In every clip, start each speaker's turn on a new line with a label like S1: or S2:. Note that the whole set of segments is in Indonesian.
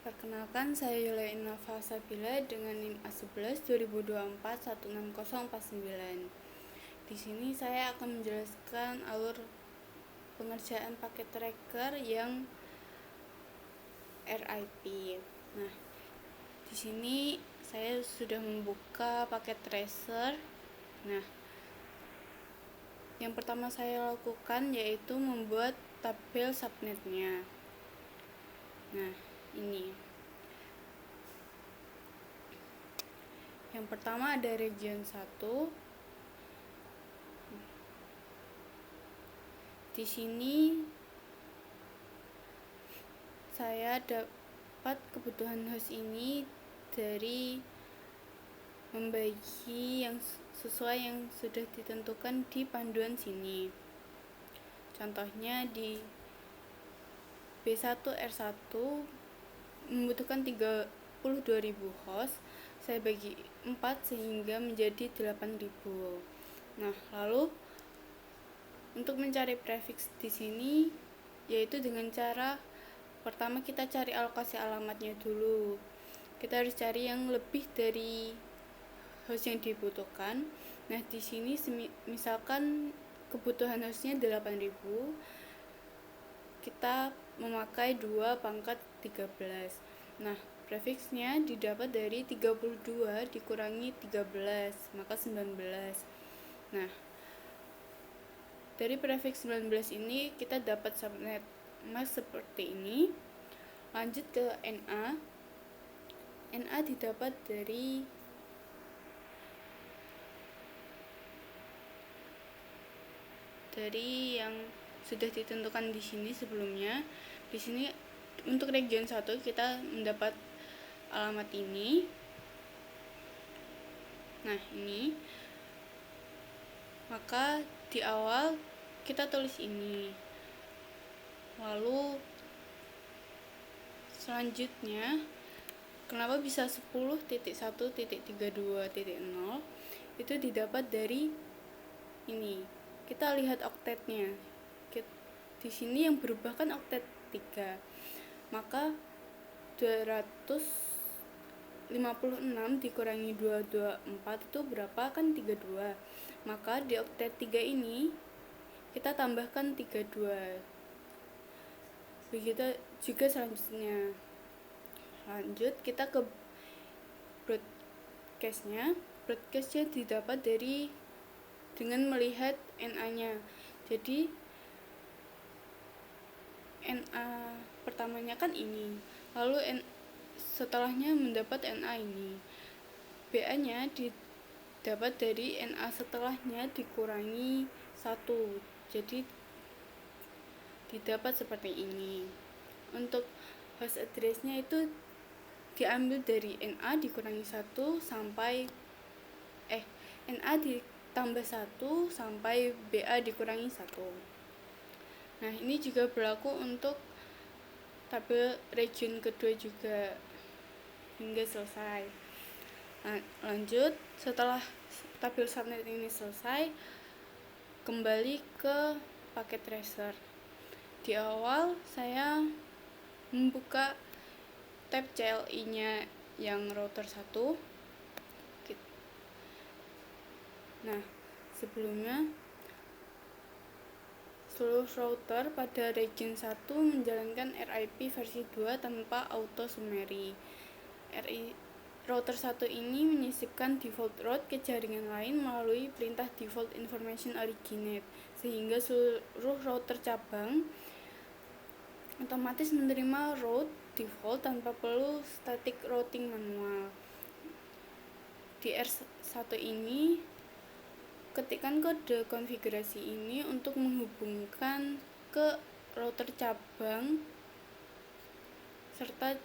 S1: Perkenalkan, saya Yulaina Fasabila dengan NIM A11 2024 16049. Di sini saya akan menjelaskan alur pengerjaan paket tracker yang RIP. Nah, di sini saya sudah membuka paket tracer. Nah, yang pertama saya lakukan yaitu membuat tabel subnetnya. Nah, ini. Yang pertama ada region 1. Di sini saya dapat kebutuhan host ini dari membagi yang sesuai yang sudah ditentukan di panduan sini. Contohnya di B1R1 membutuhkan 32.000 host, saya bagi 4 sehingga menjadi 8.000. Nah, lalu untuk mencari prefix di sini yaitu dengan cara pertama kita cari alokasi alamatnya dulu. Kita harus cari yang lebih dari host yang dibutuhkan. Nah, di sini misalkan kebutuhan hostnya 8.000, kita memakai 2 pangkat 13. Nah, prefixnya didapat dari 32 dikurangi 13, maka 19. Nah, dari prefix 19 ini kita dapat subnet mask seperti ini. Lanjut ke NA. NA didapat dari yang sudah ditentukan di sini sebelumnya. Di sini untuk region 1 kita mendapat alamat ini. Nah, ini. Maka di awal kita tulis ini. Lalu selanjutnya kenapa bisa 10.1.32.0 itu didapat dari ini. Kita lihat oktetnya. Di sini yang berubah kan oktet 3. Maka 256 dikurangi 224 itu berapa? Kan 32. Maka di oktet 3 ini kita tambahkan 32. Begitu juga selanjutnya. Lanjut kita ke broadcast-nya. Broadcast-nya didapat dengan melihat NA-nya. Jadi NA pertamanya kan ini. Lalu setelahnya mendapat NA ini. BA-nya didapat dari NA setelahnya dikurangi 1. Jadi didapat seperti ini. Untuk host address-nya itu diambil dari NA dikurangi 1 sampai NA ditambah 1 sampai BA dikurangi 1. Nah, ini juga berlaku untuk tabel region kedua juga hingga selesai. Nah, lanjut, setelah tabel subnet ini selesai, kembali ke paket tracer. Di awal saya membuka tab CLI-nya yang router 1. Nah, sebelumnya seluruh router pada region 1 menjalankan RIP versi 2 tanpa auto summary. Router 1 ini menyisipkan default route ke jaringan lain melalui perintah default information originate, sehingga seluruh router cabang otomatis menerima route default tanpa perlu static routing manual. Di R1 ini ketikkan kode konfigurasi ini untuk menghubungkan ke router cabang serta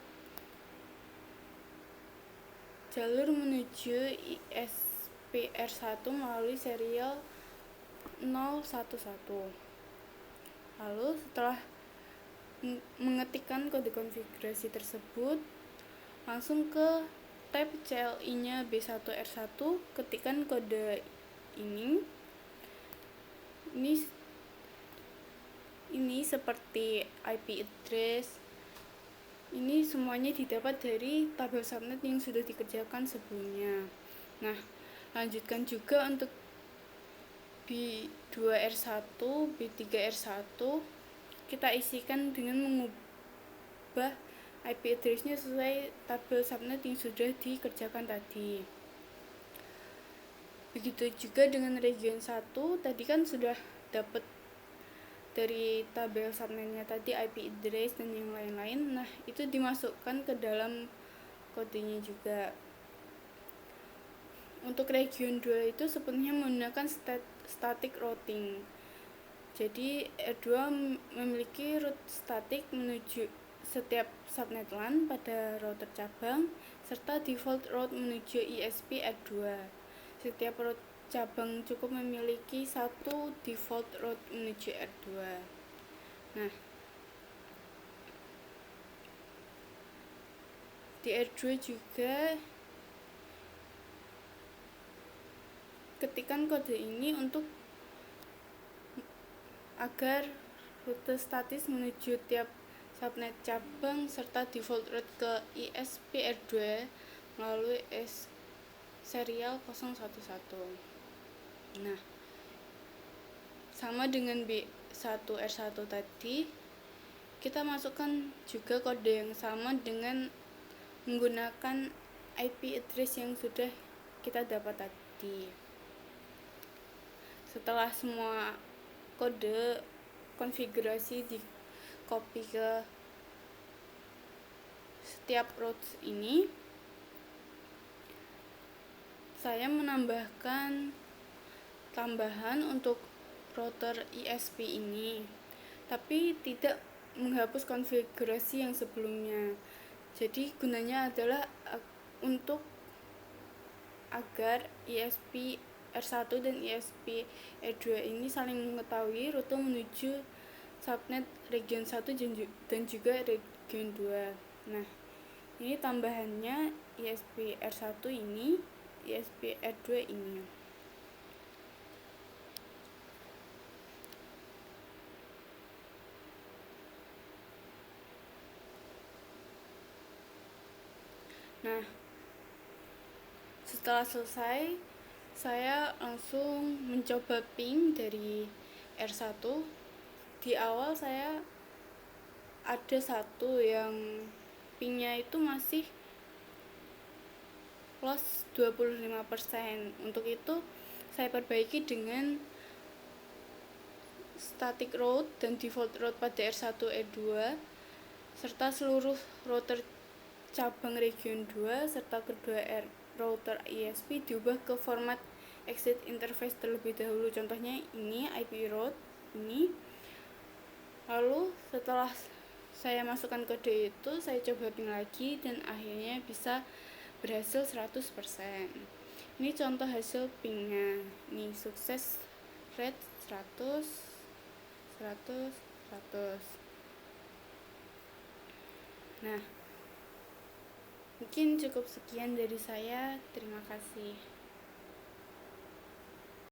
S1: jalur menuju ISP-R1 melalui serial 011. Lalu setelah mengetikkan kode konfigurasi tersebut, langsung ke tab CLI-nya B1R1, ketikkan kode ini seperti IP address, ini semuanya didapat dari tabel subnet yang sudah dikerjakan sebelumnya. Nah, lanjutkan juga untuk B2R1, B3R1 kita isikan dengan mengubah IP address-nya sesuai tabel subnet yang sudah dikerjakan tadi. Begitu juga dengan region 1, tadi kan sudah dapat dari tabel subnetnya tadi IP address dan yang lain-lain. Nah, itu dimasukkan ke dalam kodenya juga. Untuk region 2 itu sepenuhnya menggunakan static routing. Jadi R2 memiliki route statik menuju setiap subnet LAN pada router cabang serta default route menuju ISP R2. Setiap route cabang cukup memiliki satu default route menuju R2. Nah, di R2 juga ketikkan kode ini untuk agar rute statis menuju tiap subnet cabang serta default route ke ISP R2 melalui serial 011. Nah, sama dengan B1R1 tadi, kita masukkan juga kode yang sama dengan menggunakan IP address yang sudah kita dapat tadi. Setelah semua kode konfigurasi di copy ke setiap route ini, saya menambahkan tambahan untuk router ISP ini, tapi tidak menghapus konfigurasi yang sebelumnya. Jadi gunanya adalah untuk agar ISP R1 dan ISP R2 ini saling mengetahui rute menuju subnet region 1 dan juga region 2. Nah, ini tambahannya ISP R1 ini, ISP R2 ini. Nah, setelah selesai, saya langsung mencoba ping dari R1. Di awal saya ada satu yang pingnya itu masih loss 25%. Untuk itu saya perbaiki dengan static route dan default route pada R1 R2 serta seluruh router cabang region 2 serta kedua router ISP diubah ke format exit interface terlebih dahulu. Contohnya ini IP route ini. Lalu setelah saya masukkan kode itu, saya coba ping lagi dan akhirnya bisa berhasil 100%. Ini contoh hasil pingnya. Ini sukses rate 100 100 100. Nah, mungkin cukup sekian dari saya. Terima kasih.